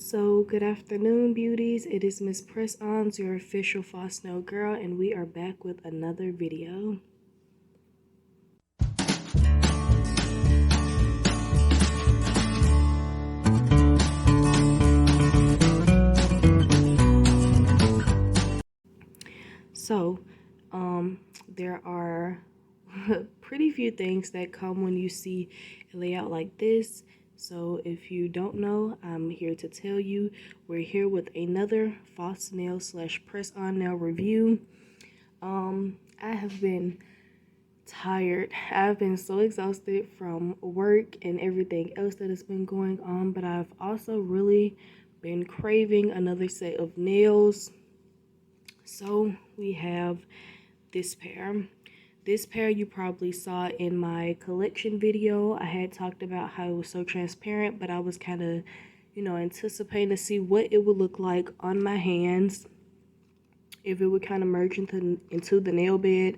So, good afternoon, beauties. It is Miss PressOns, your official false nail girl, and we are back with another video. So, there are pretty few things that come when you see a layout like this. So if you don't know, I'm here to tell you. We're here with another false nail / press-on nail review. I have been tired. I've been so exhausted from work and everything else that has been going on, but I've also really been craving another set of nails. So we have this pair. This pair you probably saw in my collection video. I had talked about how it was so transparent, but I was kind of, anticipating to see what it would look like on my hands, if it would kind of merge into the nail bed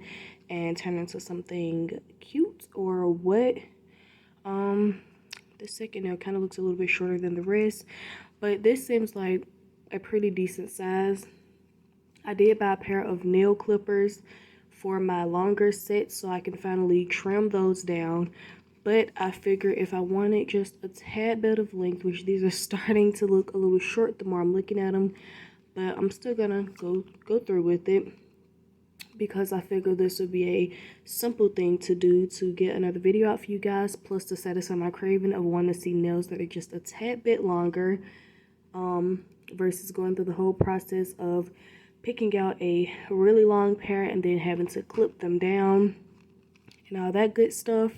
and turn into something cute or what. The second nail kind of looks a little bit shorter than the rest, but this seems like a pretty decent size. I did buy a pair of nail clippers for my longer sets so I can finally trim those down, but I figure if I wanted just a tad bit of length, which these are starting to look a little short the more I'm looking at them, but I'm still gonna go through with it because I figure this would be a simple thing to do to get another video out for you guys, plus to satisfy my craving of wanting to see nails that are just a tad bit longer, versus going through the whole process of picking out a really long pair and then having to clip them down and all that good stuff.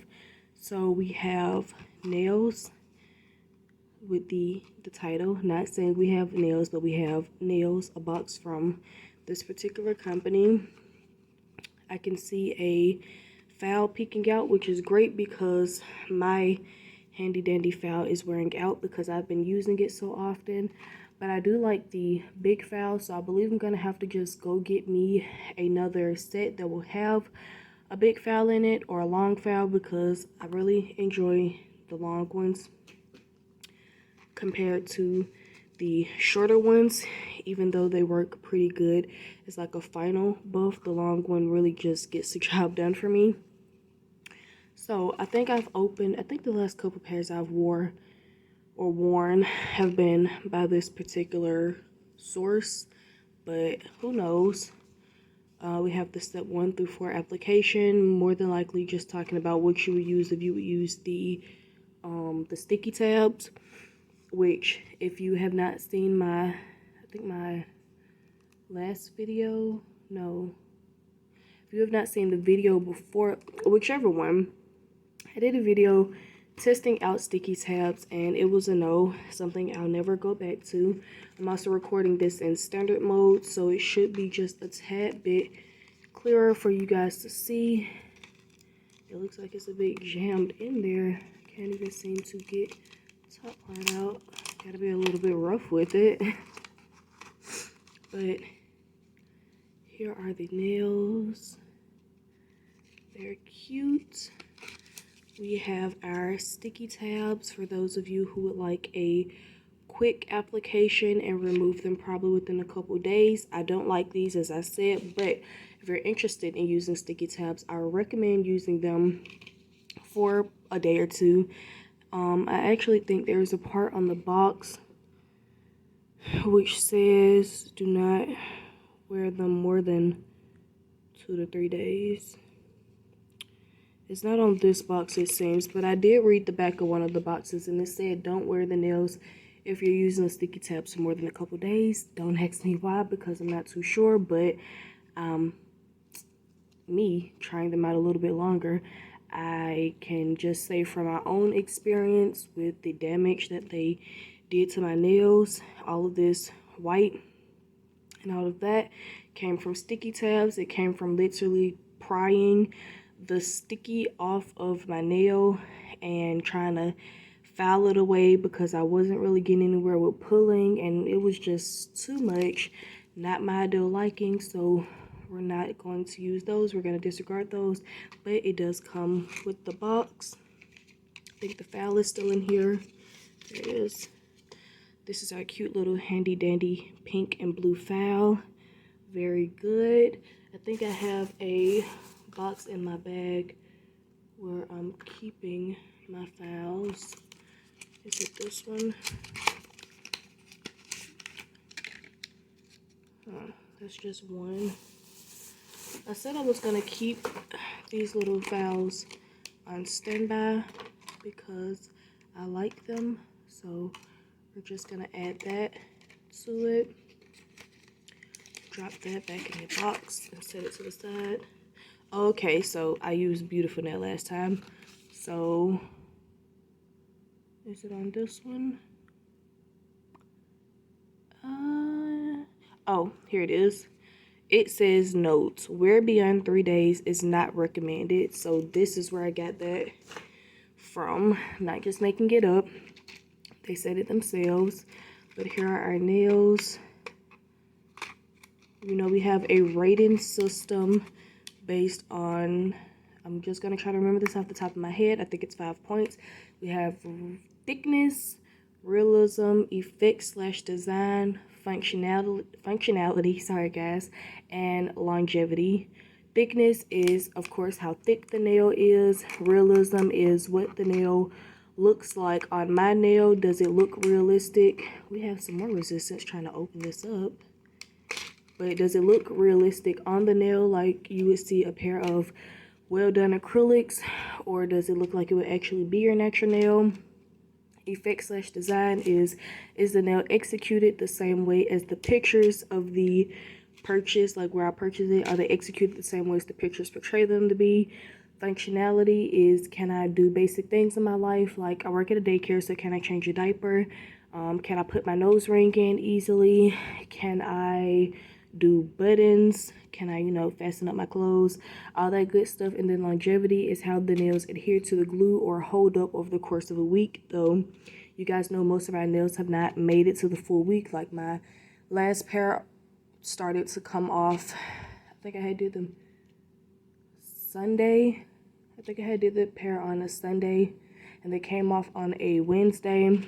So we have nails with the title, not saying we have nails, but we have nails, a box from this particular company. I can see a file peeking out, which is great because my handy dandy file is wearing out because I've been using it so often. But I do like the big file, so I believe I'm gonna have to just go get me another set that will have a big file in it or a long file, because I really enjoy the long ones compared to the shorter ones. Even though they work pretty good, it's like a final buff. The long one really just gets the job done for me. So I think the last couple pairs I've worn have been by this particular source, but who knows. We have the step 1 through 4 application, more than likely just talking about what you would use if you would use the sticky tabs, which if you have not seen my last video, if you have not seen the video before, whichever one, I did a video testing out sticky tabs and it was a no, something I'll never go back to. I'm also recording this in standard mode, so it should be just a tad bit clearer for you guys to see. It looks like it's a bit jammed in there. Can't even seem to get the top part out. Gotta be a little bit rough with it. But here are the nails. They're cute. We have our sticky tabs for those of you who would like a quick application and remove them probably within a couple days. I don't like these, as I said, but if you're interested in using sticky tabs, I recommend using them for a day or two. I actually think there's a part on the box which says do not wear them more than 2 to 3 days. It's not on this box, it seems, but I did read the back of one of the boxes and it said don't wear the nails if you're using the sticky tabs for more than a couple days. Don't ask me why, because I'm not too sure, but me trying them out a little bit longer, I can just say from my own experience with the damage that they did to my nails, all of this white and all of that came from sticky tabs. It came from literally prying the sticky off of my nail and trying to file it away because I wasn't really getting anywhere with pulling, and it was just too much, not my ideal liking. So we're not going to use those, we're going to disregard those, but it does come with the box. I think the file is still in here. There it is. This is our cute little handy dandy pink and blue file. Very good. I think I have a box in my bag where I'm keeping my files. Is it this one? That's just one. I said I was gonna keep these little files on standby because I like them. So we're just gonna add that to it. Drop that back in the box and set it to the side. Okay, so I used Beautiful Nail last time. So is it on this one? Oh, here it is. It says notes. Wear beyond 3 days is not recommended. So this is where I got that from. Not just making it up. They said it themselves. But here are our nails. You know, we have a rating system based on, I'm just going to try to remember this off the top of my head. I think it's 5 points. We have thickness, realism, effect/design, functionality, sorry guys, and longevity. Thickness is, of course, how thick the nail is. Realism is what the nail looks like on my nail. Does it look realistic? We have some more resistance trying to open this up. But does it look realistic on the nail like you would see a pair of well done acrylics, or does it look like it would actually be your natural nail? Effect/design is the nail executed the same way as the pictures of the purchase, like where I purchased it? Are they executed the same way as the pictures portray them to be? Functionality is, can I do basic things in my life? Like I work at a daycare, so can I change a diaper? Can I put my nose ring in easily? Can I do buttons? Can I, you know, fasten up my clothes? All that good stuff. And then longevity is how the nails adhere to the glue or hold up over the course of a week. Though you guys know most of our nails have not made it to the full week. Like my last pair started to come off, I think I had did them Sunday. I think I had did the pair on a Sunday and they came off on a Wednesday.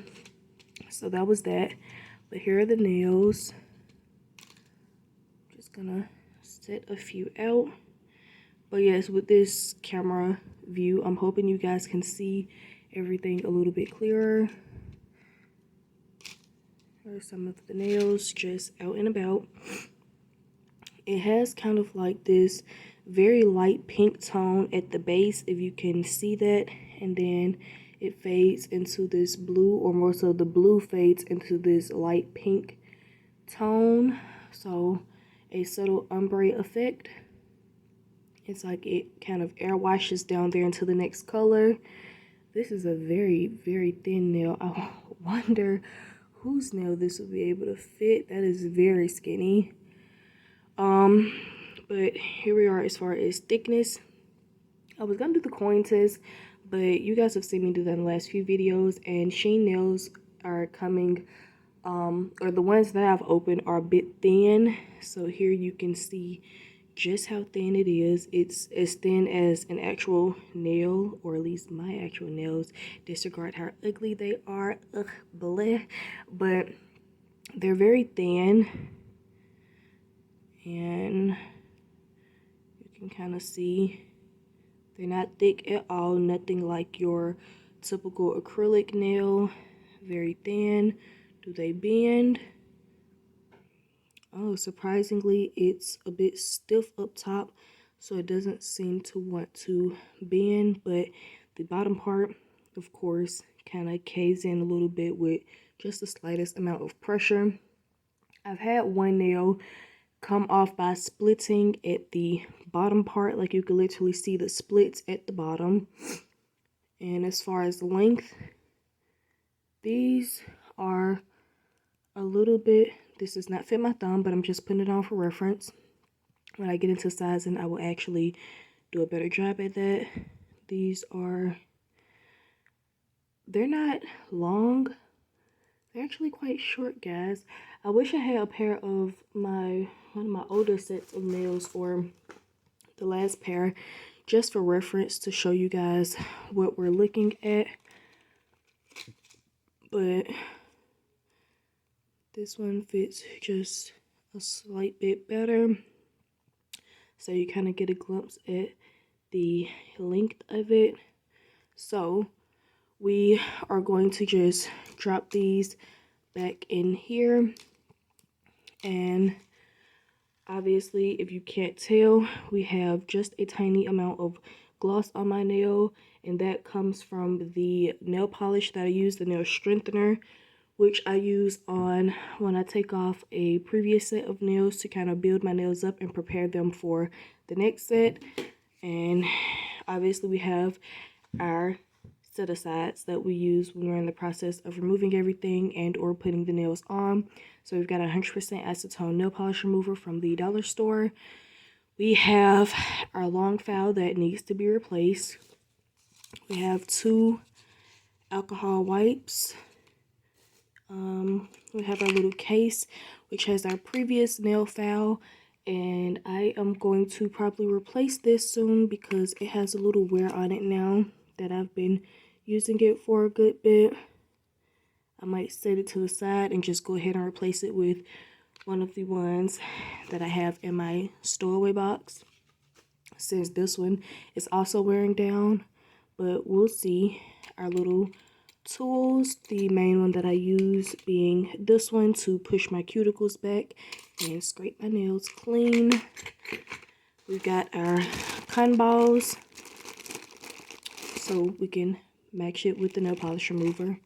So that was that. But here are the nails. Just gonna set a few out. But yes, with this camera view, I'm hoping you guys can see everything a little bit clearer. Here are some of the nails just out and about. It has kind of like this very light pink tone at the base, if you can see that, and then it fades into this blue, or more so the blue fades into this light pink tone. So a subtle ombre effect. It's like it kind of air washes down there into the next color. This is a very, very thin nail. I wonder whose nail this will be able to fit. That is very skinny. But here we are as far as thickness. I was gonna do the coin test, but you guys have seen me do that in the last few videos, and Shein nails are coming, or the ones that I've opened are a bit thin. So here you can see just how thin it is. It's as thin as an actual nail, or at least my actual nails. Disregard how ugly they are. Ugh, bleh. But they're very thin, and you can kind of see they're not thick at all. Nothing like your typical acrylic nail. Very thin. Do they bend? Oh, surprisingly, it's a bit stiff up top, so it doesn't seem to want to bend, but the bottom part, of course, kind of caves in a little bit with just the slightest amount of pressure. I've had one nail come off by splitting at the bottom part, like you can literally see the splits at the bottom. And as far as length, these are a little bit, this does not fit my thumb, but I'm just putting it on for reference. When I get into sizing, I will actually do a better job at that. These are, they're not long, they're actually quite short, guys. I wish I had a pair of one of my older sets of nails, or the last pair, just for reference to show you guys what we're looking at. But This one fits just a slight bit better. So you kind of get a glimpse at the length of it. So we are going to just drop these back in here. And obviously, if you can't tell, we have just a tiny amount of gloss on my nail, and that comes from the nail polish that I use, the nail strengthener, which I use on when I take off a previous set of nails to kind of build my nails up and prepare them for the next set. And obviously we have our set asides that we use when we're in the process of removing everything and or putting the nails on. So we've got a 100% acetone nail polish remover from the dollar store. We have our long file that needs to be replaced. We have 2 alcohol wipes. We have our little case, which has our previous nail file, and I am going to probably replace this soon because it has a little wear on it now that I've been using it for a good bit. I might set it to the side and just go ahead and replace it with one of the ones that I have in my stowaway box, since this one is also wearing down. But we'll see. Our little tools, the main one that I use being this one to push my cuticles back and scrape my nails clean. We've got our cotton balls so we can match it with the nail polish remover.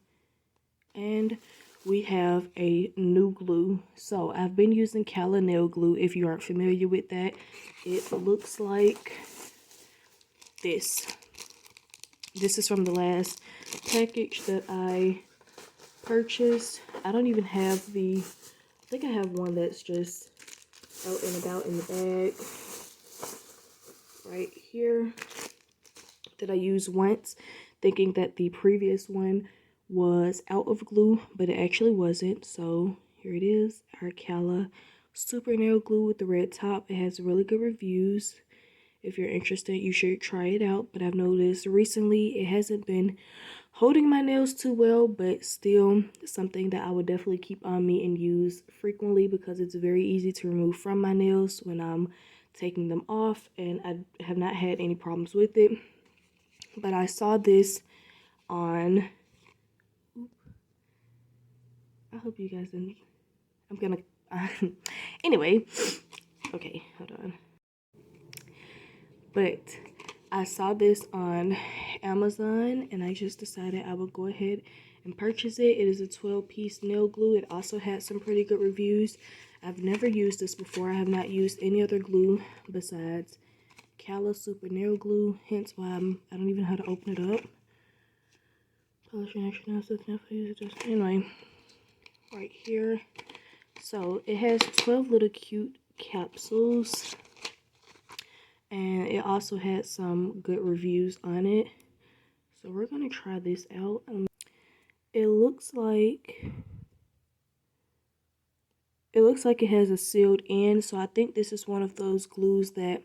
And we have a new glue. So I've been using Cala nail glue. If you aren't familiar with that, it looks like this. This is from the last package that I purchased. I don't even have the, I think I have one that's just out and about in the bag right here that I used once, thinking that the previous one was out of glue, but it actually wasn't. So here it is, our Cala super nail glue with the red top. It has really good reviews. If you're interested, you should try it out. But I've noticed recently it hasn't been holding my nails too well, but still something that I would definitely keep on me and use frequently because it's very easy to remove from my nails when I'm taking them off, and I have not had any problems with it. But I saw this on, I hope you guys didn't, I'm gonna anyway, okay, hold on. But I saw this on Amazon and I just decided I would go ahead and purchase it. It is a 12-piece nail glue. It also had some pretty good reviews. I've never used this before. I have not used any other glue besides Cala Super Nail Glue, hence why I don't even know how to open it up. Polishing action now, so anyway, right here. So it has 12 little cute capsules. And it also had some good reviews on it. So we're going to try this out. It looks like it has a sealed end. So I think this is one of those glues that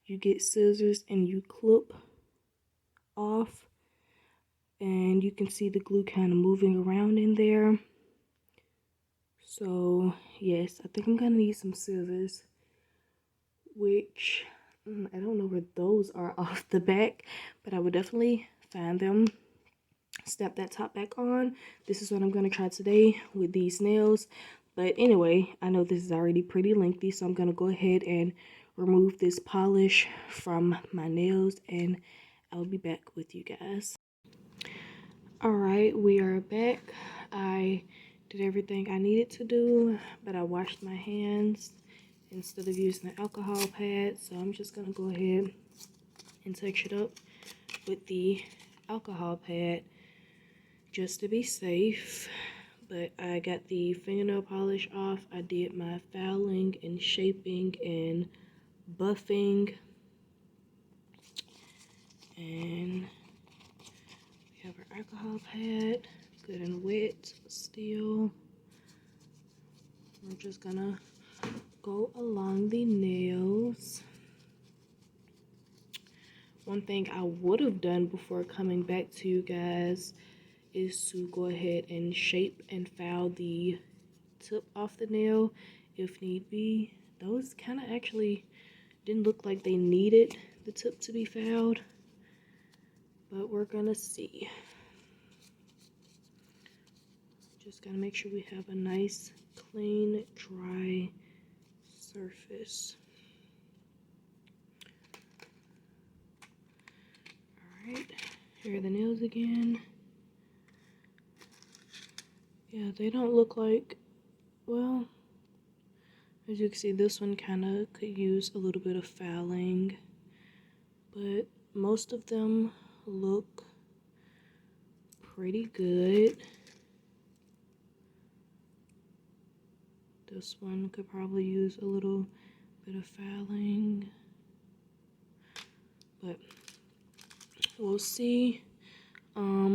you get scissors and you clip off. And you can see the glue kind of moving around in there. So yes, I think I'm going to need some scissors, which I don't know where those are off the back, but I would definitely find them. Snap that top back on. This is what I'm going to try today with these nails. But anyway, I know this is already pretty lengthy, so I'm going to go ahead and remove this polish from my nails, and I'll be back with you guys. Alright, we are back. I did everything I needed to do, but I washed my hands instead of using the alcohol pad, so I'm just gonna go ahead and touch it up with the alcohol pad just to be safe. But I got the fingernail polish off. I did my filing and shaping and buffing, and we have our alcohol pad good and wet still. We're just gonna go along the nails. One thing I would have done before coming back to you guys is to go ahead and shape and file the tip off the nail if need be. Those kind of actually didn't look like they needed the tip to be filed, but we're gonna see. Just gotta make sure we have a nice, clean, dry surface. Alright, here are the nails again. Yeah, they don't look like, well, as you can see, this one kind of could use a little bit of filing, but most of them look pretty good. This one could probably use a little bit of filing, but we'll see.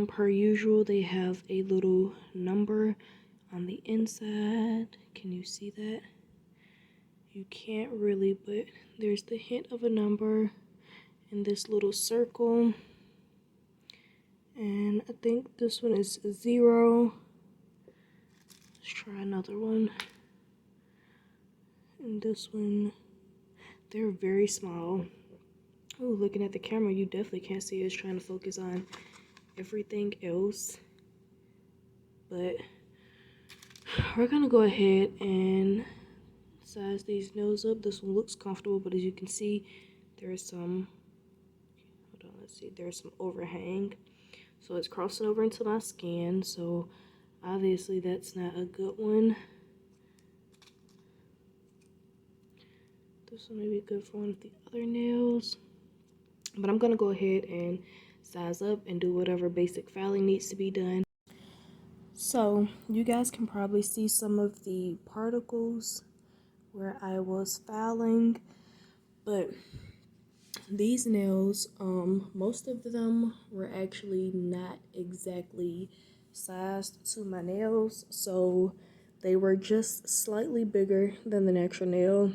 Per usual, they have a little number on the inside. Can you see that? You can't really, but there's the hint of a number in this little circle. And I think this one is 0. Let's try another one. And this one, they're very small. Oh, looking at the camera, you definitely can't see it. It's trying to focus on everything else. But we're gonna go ahead and size these nails up. This one looks comfortable, but as you can see, there's some, hold on, let's see, there's some overhang. So it's crossing over into my skin, so obviously that's not a good one. This one may be good for one of the other nails. But I'm gonna go ahead and size up and do whatever basic filing needs to be done. So you guys can probably see some of the particles where I was filing, but these nails, most of them were actually not exactly sized to my nails, so they were just slightly bigger than the natural nail.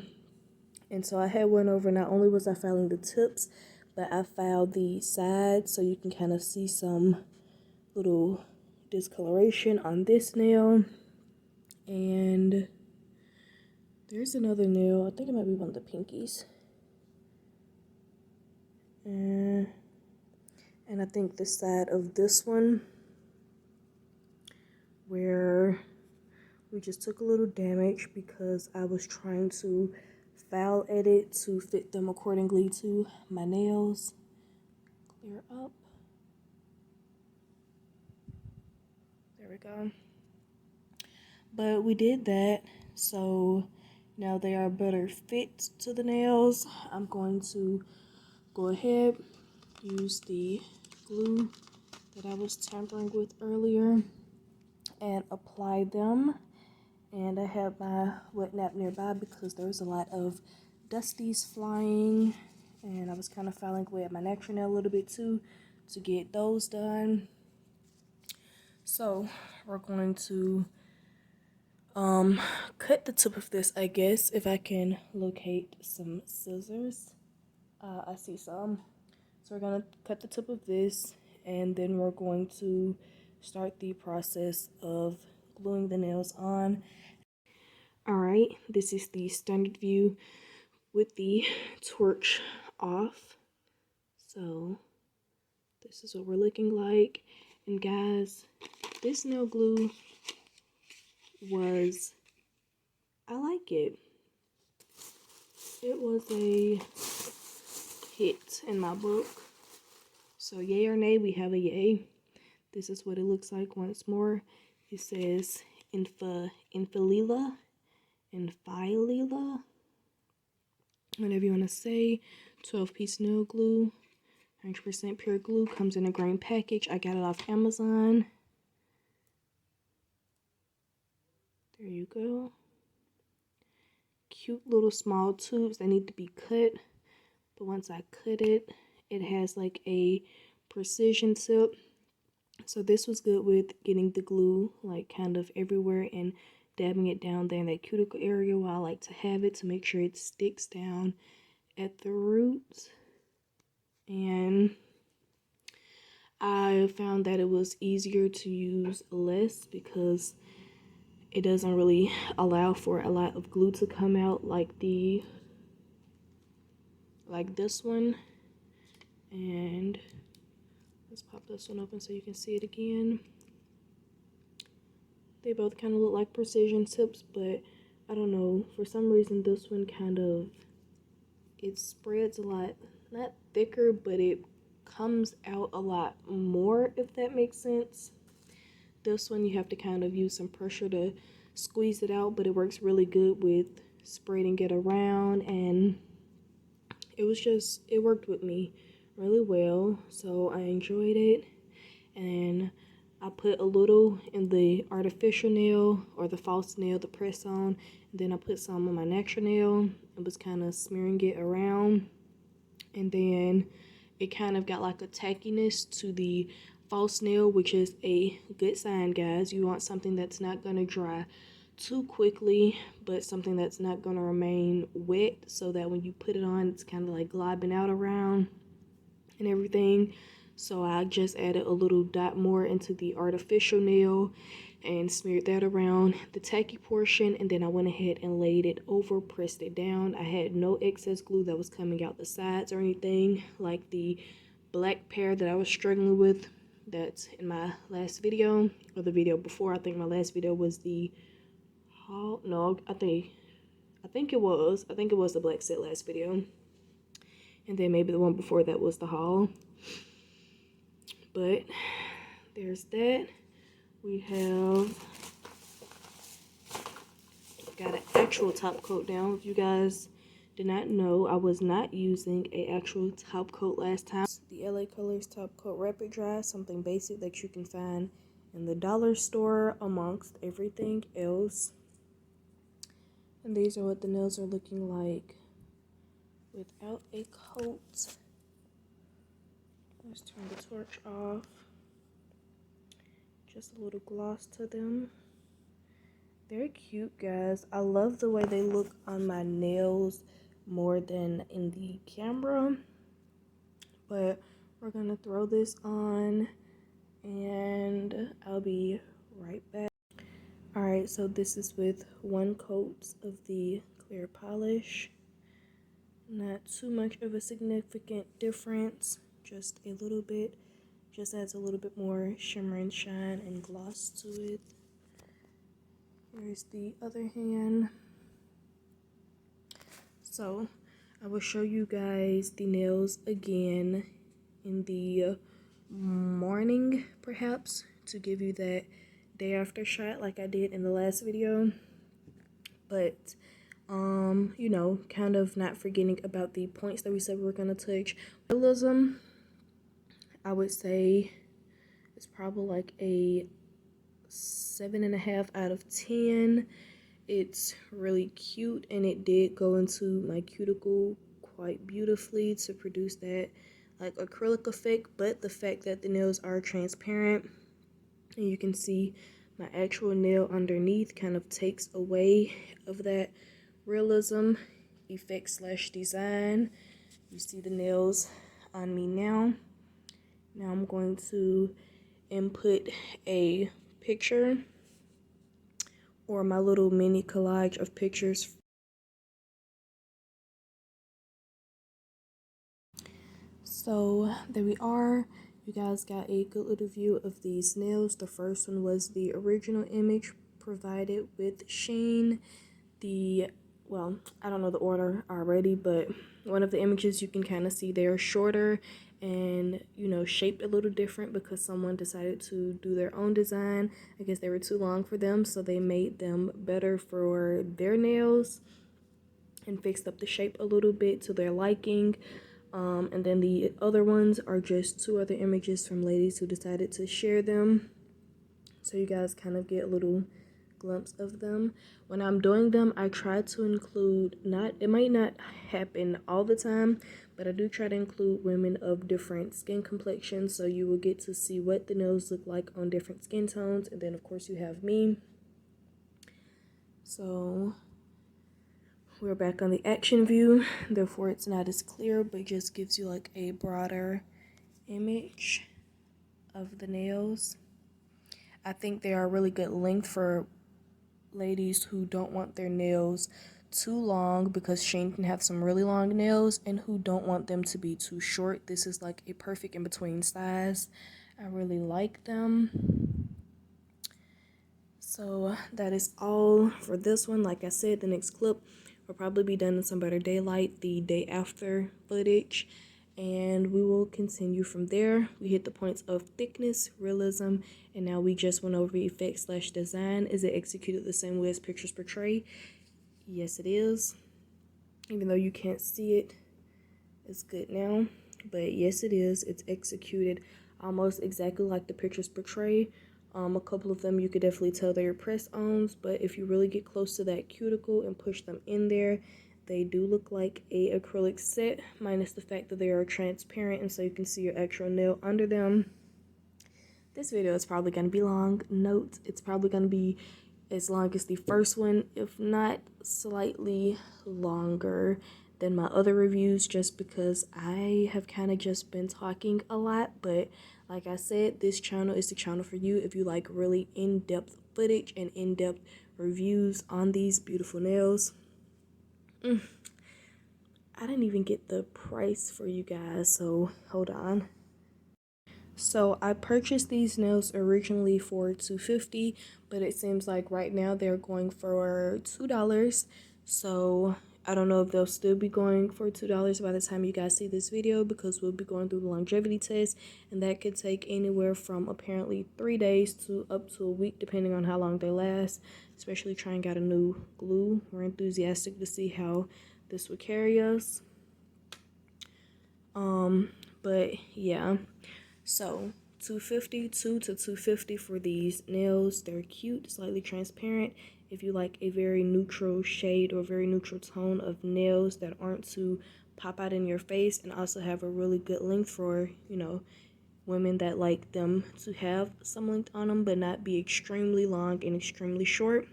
And so I had went over, not only was I filing the tips, but I filed the sides, so you can kind of see some little discoloration on this nail. And there's another nail, I think it might be one of the pinkies. And I think the side of this one, where we just took a little damage because I was trying to file edit to fit them accordingly to my nails. Clear up. There we go. But we did that, so now they are better fit to the nails. I'm going to go ahead, use the glue that I was tampering with earlier and apply them. And I have my wet nap nearby because there's a lot of dusties flying, and I was kind of filing away at my natural nail a little bit too to get those done. So we're going to cut the tip of this, I guess, if I can locate some scissors. I see some. So we're gonna cut the tip of this, and then we're going to start the process of gluing the nails on. Alright, this is the standard view with the torch off. So this is what we're looking like. And guys, this nail glue was, I like it. It was a hit in my book. So yay or nay, we have a yay. This is what it looks like once more. It says infalila, whatever you want to say. 12-piece nail glue, 100% pure glue, comes in a green package. I got it off Amazon. There you go. Cute little small tubes. They need to be cut, but once I cut it, it has like a precision tip. So this was good with getting the glue like kind of everywhere and dabbing it down there in that cuticle area where I like to have it to make sure it sticks down at the roots. And I found that it was easier to use less because it doesn't really allow for a lot of glue to come out like this one. And let's pop this one open so you can see it again. They both kind of look like precision tips, but I don't know, for some reason this one kind of, it spreads a lot, not thicker, but it comes out a lot more, if that makes sense. This one you have to kind of use some pressure to squeeze it out, but it works really good with spreading it around, and it worked with me really well, so I enjoyed it. And I put a little in the artificial nail, or the false nail, the press on, and then I put some on my natural nail and was kind of smearing it around. And then it kind of got like a tackiness to the false nail, which is a good sign, guys. You want something that's not going to dry too quickly, but something that's not going to remain wet, so that when you put it on, it's kind of like globbing out around and everything. So I just added a little dot more into the artificial nail and smeared that around the tacky portion, and then I went ahead and laid it over, pressed it down. I had no excess glue that was coming out the sides or anything like the black pair that I was struggling with. That's in my last video, or the video before. I think my last video was the haul. No, I think it was the black set last video, and then maybe the one before that was the haul. But there's that. We have got an actual top coat down. If you guys did not know, I was not using an actual top coat last time. The LA Colors Top Coat Rapid Dry, something basic that you can find in the dollar store amongst everything else. And these are what the nails are looking like without a coat. Let's turn the torch off. Just a little gloss to them. They're cute, guys. I love the way they look on my nails more than in the camera. But we're gonna throw this on and I'll be right back. Alright, so this is with one coat of the clear polish. Not too much of a significant difference, just a little bit. Just adds a little bit more shimmer and shine and gloss to it. Here's the other hand. So I will show you guys the nails again in the morning, perhaps, to give you that day after shot like I did in the last video. But you know, kind of not forgetting about the points that we said we were gonna touch. Realism, I would say it's probably like a 7.5 out of 10. It's really cute, and it did go into my cuticle quite beautifully to produce that like acrylic effect. But the fact that the nails are transparent and you can see my actual nail underneath kind of takes away of that realism effect slash design. You see the nails on me now. Now I'm going to input a picture, or my little mini collage of pictures. So there we are. You guys got a good little view of these nails. The first one was the original image provided with Shein. Well, I don't know the order already, but one of the images you can kind of see they're shorter and, you know, shaped a little different because someone decided to do their own design. I guess they were too long for them, so they made them better for their nails and fixed up the shape a little bit to their liking. And then the other ones are just two other images from ladies who decided to share them, so you guys kind of get a little glimpse of them. When I'm doing them, I try to include, it might not happen all the time, but I do try to include women of different skin complexions, so you will get to see what the nails look like on different skin tones. And then of course you have me. So we're back on the action view, therefore it's not as clear, but just gives you like a broader image of the nails. I think they are a really good length for ladies who don't want their nails too long, because Shein can have some really long nails, and who don't want them to be too short. This is like a perfect in between size. I really like them. So that is all for this one. Like I said, the next clip will probably be done in some better daylight the day after footage, and we will continue from there. We hit the points of thickness, realism, and now we just went over effect slash design. Is it executed the same way as pictures portray? Yes, it is. Even though you can't see it, it's good now. But yes, it is. It's executed almost exactly like the pictures portray. A couple of them you could definitely tell they're press-ons, but if you really get close to that cuticle and push them in there, they do look like a acrylic set, minus the fact that they are transparent and so you can see your actual nail under them. This video is probably going to be long. Note, it's probably going to be as long as the first one, if not slightly longer than my other reviews, just because I have kind of just been talking a lot. But like I said, this channel is the channel for you if you like really in-depth footage and in-depth reviews on these beautiful nails. I didn't even get the price for you guys, so hold on. So I purchased these nails originally for $2.50, but it seems like right now they're going for $2. So I don't know if they'll still be going for $2 by the time you guys see this video, because we'll be going through the longevity test, and that could take anywhere from apparently 3 days to up to a week, depending on how long they last, especially trying out a new glue. We're enthusiastic to see how this would carry us. But yeah. So $2.50 to $2.50 for these nails. They're cute, slightly transparent. If you like a very neutral shade or very neutral tone of nails that aren't too pop out in your face, and also have a really good length for, you know, women that like them to have some length on them but not be extremely long and extremely short,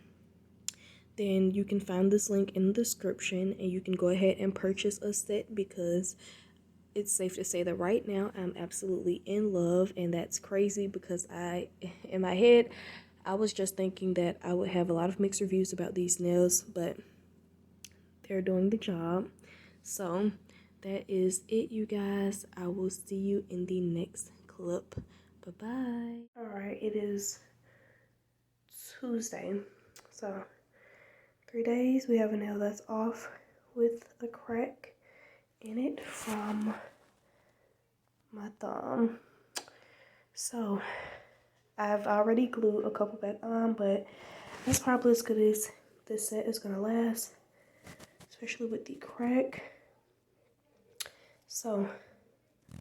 then you can find this link in the description and you can go ahead and purchase a set, because it's safe to say that right now I'm absolutely in love, and that's crazy because in my head, I was just thinking that I would have a lot of mixed reviews about these nails, but they're doing the job. So that is it, you guys. I will see you in the next clip. Bye-bye. All right, it is Tuesday. So 3 days, we have a nail that's off with a crack in it from my thumb. So I've already glued a couple back on, but that's probably as good as this set is gonna last, especially with the crack. So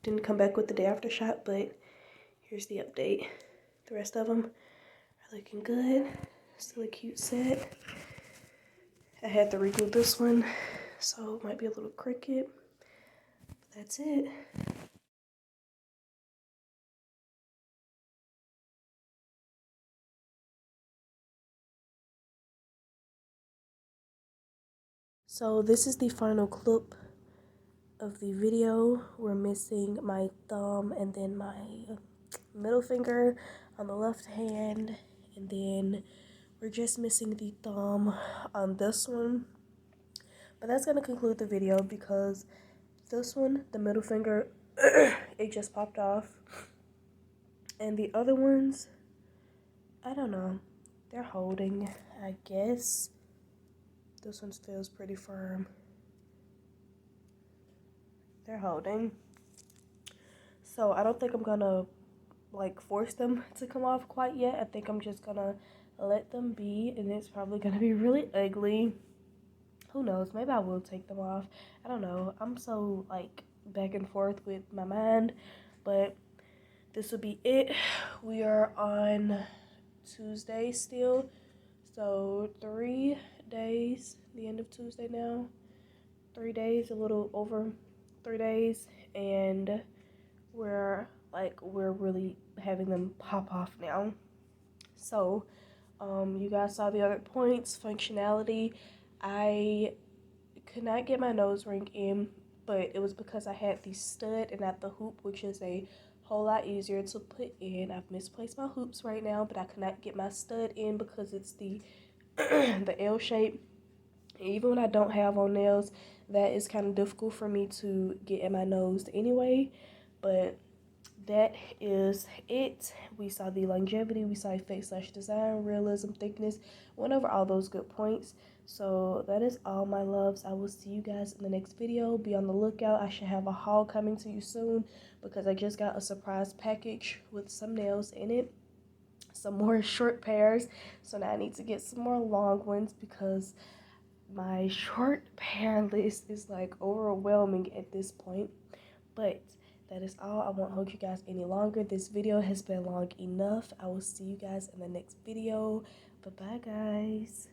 didn't come back with the day after shot, but here's the update. The rest of them are looking good. Still a cute set. I had to reglue this one, so it might be a little crooked. That's it. So this is the final clip of the video. We're missing my thumb and then my middle finger on the left hand, and then we're just missing the thumb on this one. But that's gonna conclude the video, because this one, the middle finger, it just popped off, and the other ones, I don't know, they're holding, I guess. This one feels pretty firm. They're holding. So I don't think I'm gonna like force them to come off quite yet. I think I'm just gonna let them be, and it's probably gonna be really ugly. Who knows? Maybe I will take them off. I don't know. I'm so like back and forth with my mind, but this will be it. We are on Tuesday still, so 3 days, the end of Tuesday now. 3 days, a little over 3 days, and we're really having them pop off now. So you guys saw the other points. Functionality, I could not get my nose ring in, but it was because I had the stud and not the hoop, which is a whole lot easier to put in. I've misplaced my hoops right now, but I could not get my stud in because it's the the L shape. And even when I don't have on nails, that is kind of difficult for me to get in my nose anyway. But that is it. We saw the longevity, we saw effect slash design, realism, thickness, went over all those good points. So that is all, my loves. I will see you guys in the next video. Be on the lookout. I should have a haul coming to you soon because I just got a surprise package with some nails in it, some more short pairs. So now I need to get some more long ones because my short pair list is like overwhelming at this point. But that is all. I won't hold you guys any longer. This video has been long enough. I will see you guys in the next video. Bye bye, guys.